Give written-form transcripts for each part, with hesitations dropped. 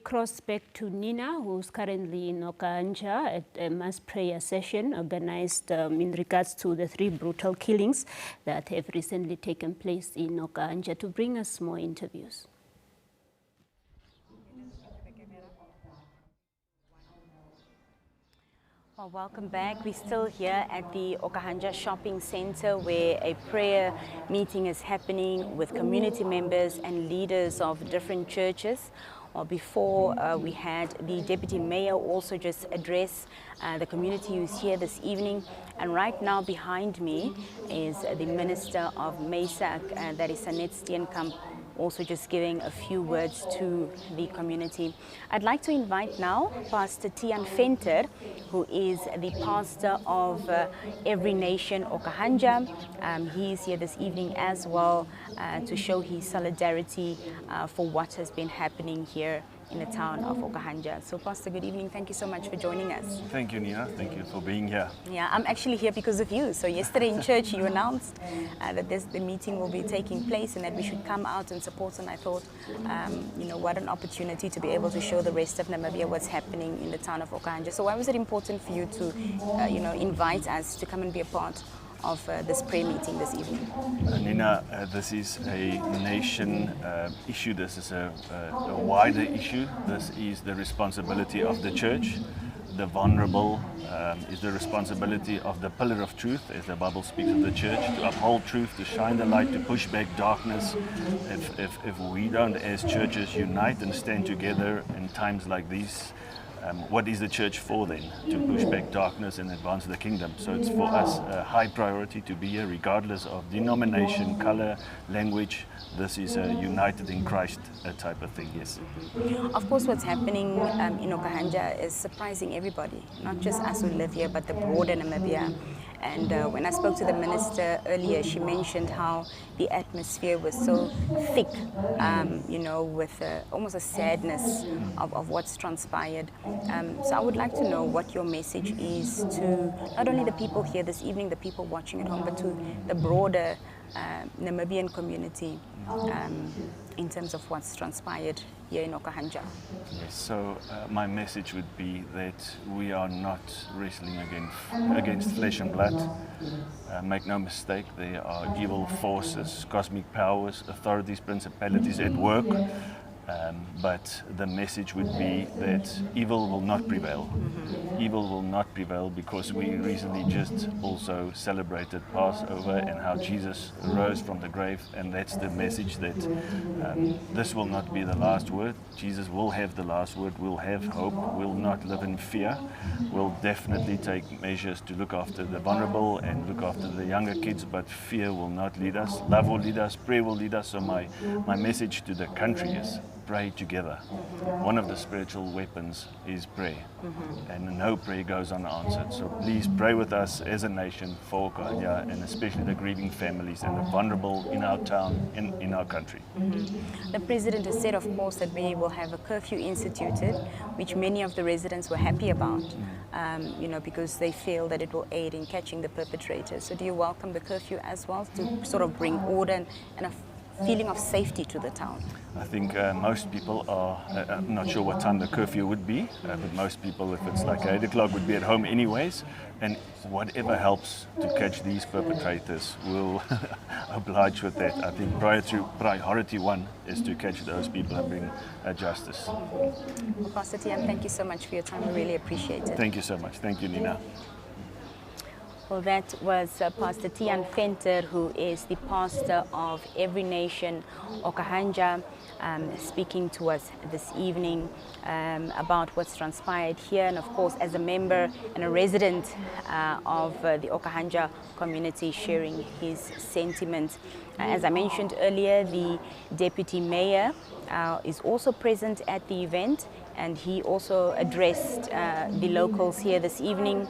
across back to Nina, who's currently in Okahandja at a mass prayer session organized in regards to the 3 brutal killings that have recently taken place in Okahandja, to bring us more interviews. Well, welcome back. We're still here at the Okahandja shopping center where a prayer meeting is happening with community members and leaders of different churches. Well, before we had the deputy mayor also just address the community who's here this evening. And right now behind me is the Minister of Meisak, that is Sanet Steenkamp, also just giving a few words to the community. I'd like to invite now Pastor Tiaan Venter, who is the pastor of Every Nation Okahandja. He is here this evening as well to show his solidarity for what has been happening here in the town of Okahandja. So Pastor, good evening. Thank you so much for joining us. Thank you, Nina. Thank you for being here. Yeah, I'm actually here because of you. So yesterday in church you announced that the meeting will be taking place and that we should come out and support. And I thought, you know, what an opportunity to be able to show the rest of Namibia what's happening in the town of Okahandja. So why was it important for you to, you know, invite us to come and be a part of this prayer meeting this evening? Nina, this is a nation issue. This is a wider issue. This is the responsibility of the church. The vulnerable is the responsibility of the pillar of truth, as the Bible speaks of the church, to uphold truth, to shine the light, to push back darkness. If we don't, as churches, unite and stand together in times like these, what is the church for then? To push back darkness and advance the kingdom. So it's for us a high priority to be here, regardless of denomination, color, language. This is a united in Christ type of thing, yes. Of course, what's happening in Okahandja is surprising everybody, not just us who live here, but the broader Namibia. And when I spoke to the minister earlier, she mentioned how the atmosphere was so thick, you know, with almost a sadness of what's transpired. So I would like to know what your message is to not only the people here this evening, the people watching at home, but to the broader Namibian community in terms of what's transpired here in Okahandja. Yes, so my message would be that we are not wrestling against flesh and blood. Make no mistake, there are evil forces, cosmic powers, authorities, principalities at work. But the message would be that evil will not prevail. Evil will not prevail, because we recently just also celebrated Passover and how Jesus rose from the grave, and that's the message, that this will not be the last word. Jesus will have the last word. We'll have hope. We'll not live in fear. We'll definitely take measures to look after the vulnerable and look after the younger kids, but fear will not lead us. Love will lead us. Prayer will lead us. So my message to the country is pray together. One of the spiritual weapons is prayer, and no prayer goes unanswered. So please pray with us as a nation for Okahandja, and especially the grieving families and the vulnerable in our town, in our country. The president has said, of course, that we will have a curfew instituted, which many of the residents were happy about, you know, because they feel that it will aid in catching the perpetrators. So do you welcome the curfew as well, to sort of bring order and a feeling of safety to the town? I think most people are, I'm not sure what time the curfew would be, but most people, if it's like 8 o'clock, would be at home anyways, and whatever helps to catch these perpetrators will oblige with that. I think priority one is to catch those people and bring justice. Well, Pastor Tiaan, thank you so much for your time. I really appreciate it. Thank you so much. Thank you, Nina. Well, that was Pastor Tiaan Venter, who is the pastor of Every Nation Okahandja, speaking to us this evening about what's transpired here, and of course as a member and a resident of the Okahandja community, sharing his sentiments. As I mentioned earlier, the deputy mayor is also present at the event, and he also addressed the locals here this evening,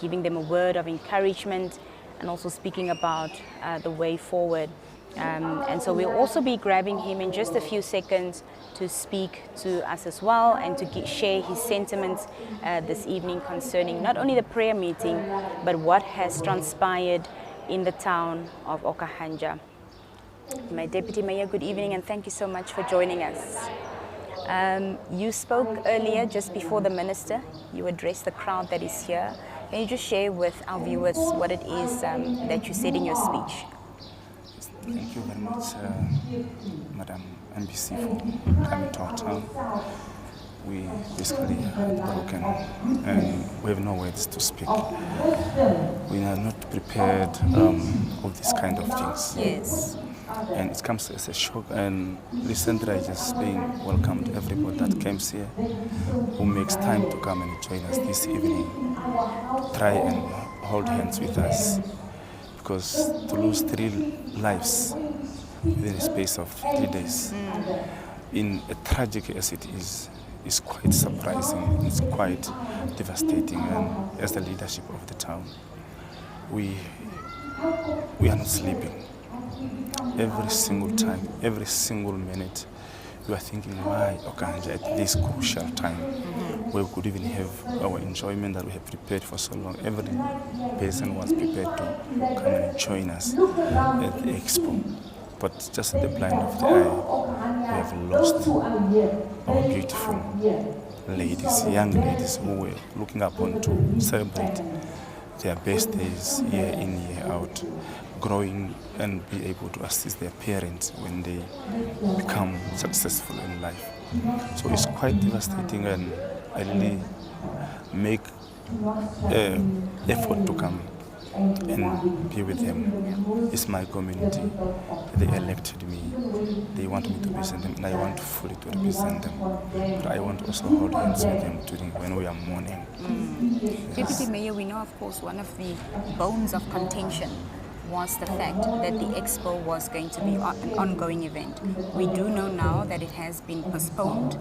giving them a word of encouragement and also speaking about the way forward. And so we'll also be grabbing him in just a few seconds to speak to us as well, and to share his sentiments this evening concerning not only the prayer meeting, but what has transpired in the town of Okahandja. My Deputy Mayor, good evening, and thank you so much for joining us. You spoke earlier, just before the minister. You addressed the crowd that is here. Can you just share with our viewers what it is that you said in your speech? Thank you very much, Madam NBC, for coming to our town. We basically are broken and we have no words to speak. We are not prepared of this kind of things. Yes. And it comes as a shock, and recently I just being welcomed everybody that comes here, who makes time to come and join us this evening, try and hold hands with us, because to lose 3 lives within a space of 3 days, in a tragic as it is quite surprising, it's quite devastating, and as the leadership of the town, we are not sleeping. Every single time, every single minute, we are thinking, why Okahandja at this crucial time, where we could even have our enjoyment that we have prepared for so long. Every person was prepared to come and join us at the expo. But just at the blind of the eye, we have lost our beautiful ladies, young ladies who were looking upon to celebrate their birthdays year in, year out, growing and be able to assist their parents when they become successful in life. So it's quite devastating, and I really make effort to come and be with them. It's my community. They elected me. They want me to represent them, and I want fully to represent them. But I want to also hold hands with them during when we are mourning. Yes. Deputy Mayor, we know, of course, one of the bones of contention was the fact that the expo was going to be an ongoing event. We do know now that it has been postponed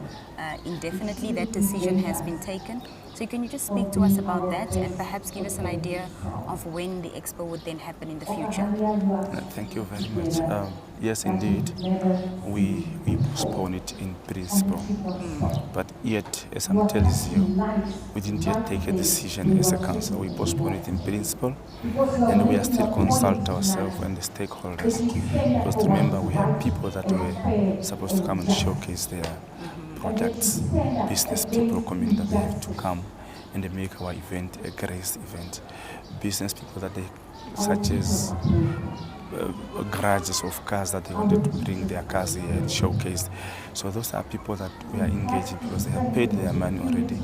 indefinitely. That decision has been taken. So can you just speak to us about that and perhaps give us an idea of when the expo would then happen in the future? Thank you very much. Yes, indeed, we postponed it in principle. But yet, as I'm telling you, we didn't yet take a decision as a council. We postponed it in principle, and we are still consult ourselves and the stakeholders. Because remember, we have people that were supposed to come and showcase their products, business people, community, that they have to come and they make our event a great event. Business people that they, such as garages of cars that they wanted to bring their cars here and showcase. So those are people that we are engaging because they have paid their money already,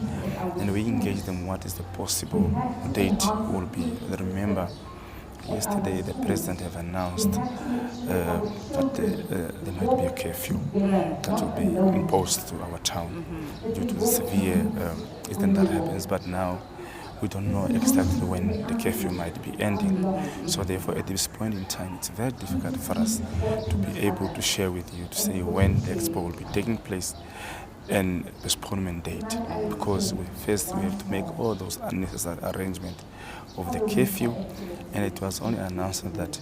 and we engage them what is the possible date will be. Remember, yesterday the president have announced that there might be a curfew that will be imposed to our town due to the severe incident that happens, but now we don't know exactly when the curfew might be ending. So therefore, at this point in time, it's very difficult for us to be able to share with you, to say when the expo will be taking place and postponement date, because first we have to make all those unnecessary arrangements of the curfew, and it was only announced that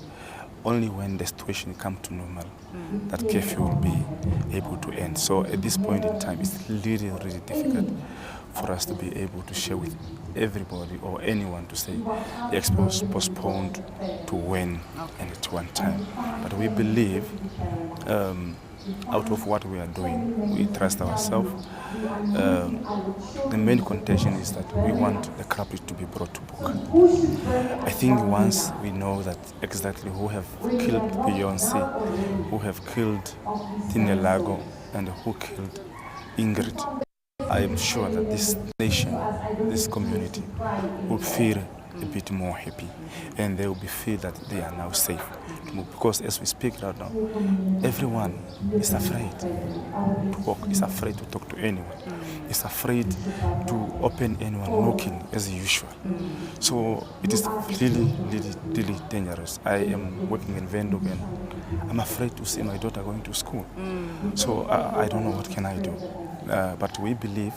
only when the situation comes to normal, that curfew will be able to end. So at this point in time, it's really, really difficult for us to be able to share with everybody or anyone to say the expo is postponed to when and at one time. But we believe out of what we are doing, we trust ourselves. The main contention is that we want the culprit to be brought to book. I think once we know that exactly who have killed Beyonce, who have killed Tine Lago, and who killed Ingrid, I am sure that this nation, this community, will feel a bit more happy, and they will feel that they are now safe. Because as we speak right now, everyone is afraid to walk, is afraid to talk to anyone, is afraid to open anyone knocking as usual. So it is really, really, really dangerous. I am working in Windhoek and I'm afraid to see my daughter going to school. So I don't know what can I do. But we believe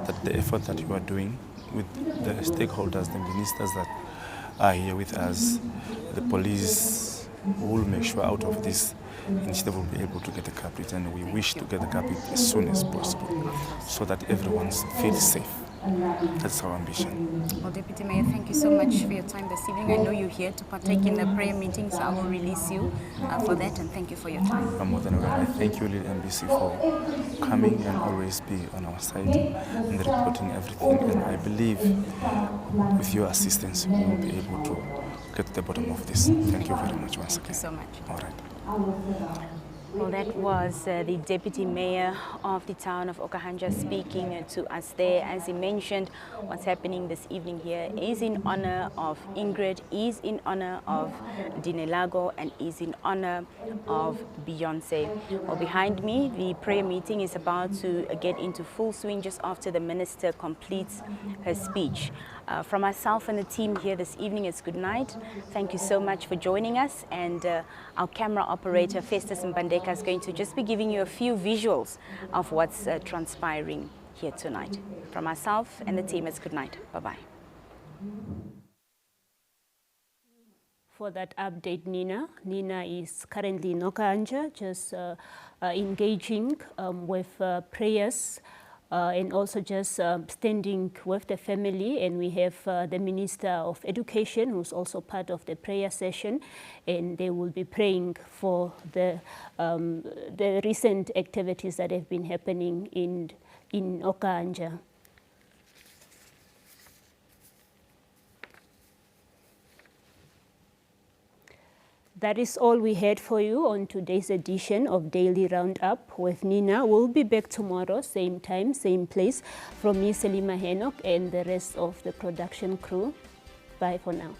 that the effort that you are doing with the stakeholders, the ministers that are here with us, the police, will make sure out of this initiative will be able to get the culprit, and we wish to get the culprit as soon as possible so that everyone feels safe. That's our ambition. Well, Deputy Mayor, thank you so much for your time this evening. I know you're here to partake in the prayer meeting, so I will release you for that, and thank you for your time. I'm more than welcome. I thank you, Lily MBC, for coming and always be on our side and reporting everything. And I believe with your assistance, we will be able to get to the bottom of this. Thank you very much once again. Thank you so much. All right. Well, that was the Deputy Mayor of the town of Okahandja speaking to us there. As he mentioned, what's happening this evening here is in honor of Ingrid, is in honor of Dinelago, and is in honor of Beyonce. Well, behind me, the prayer meeting is about to get into full swing just after the minister completes her speech. From myself and the team here this evening, it's good night. Thank you so much for joining us, and our camera operator Festus Mbandeka is going to just be giving you a few visuals of what's transpiring here tonight. From myself and the team, it's good night. Bye-bye. For that update, Nina. Nina is currently in Okahandja, just engaging with prayers and also just standing with the family. And we have the Minister of Education, who's also part of the prayer session, and they will be praying for the recent activities that have been happening in Okahandja. That is all we had for you on today's edition of Daily Roundup with Nina. We'll be back tomorrow, same time, same place. From me, Selima Henok, and the rest of the production crew. Bye for now.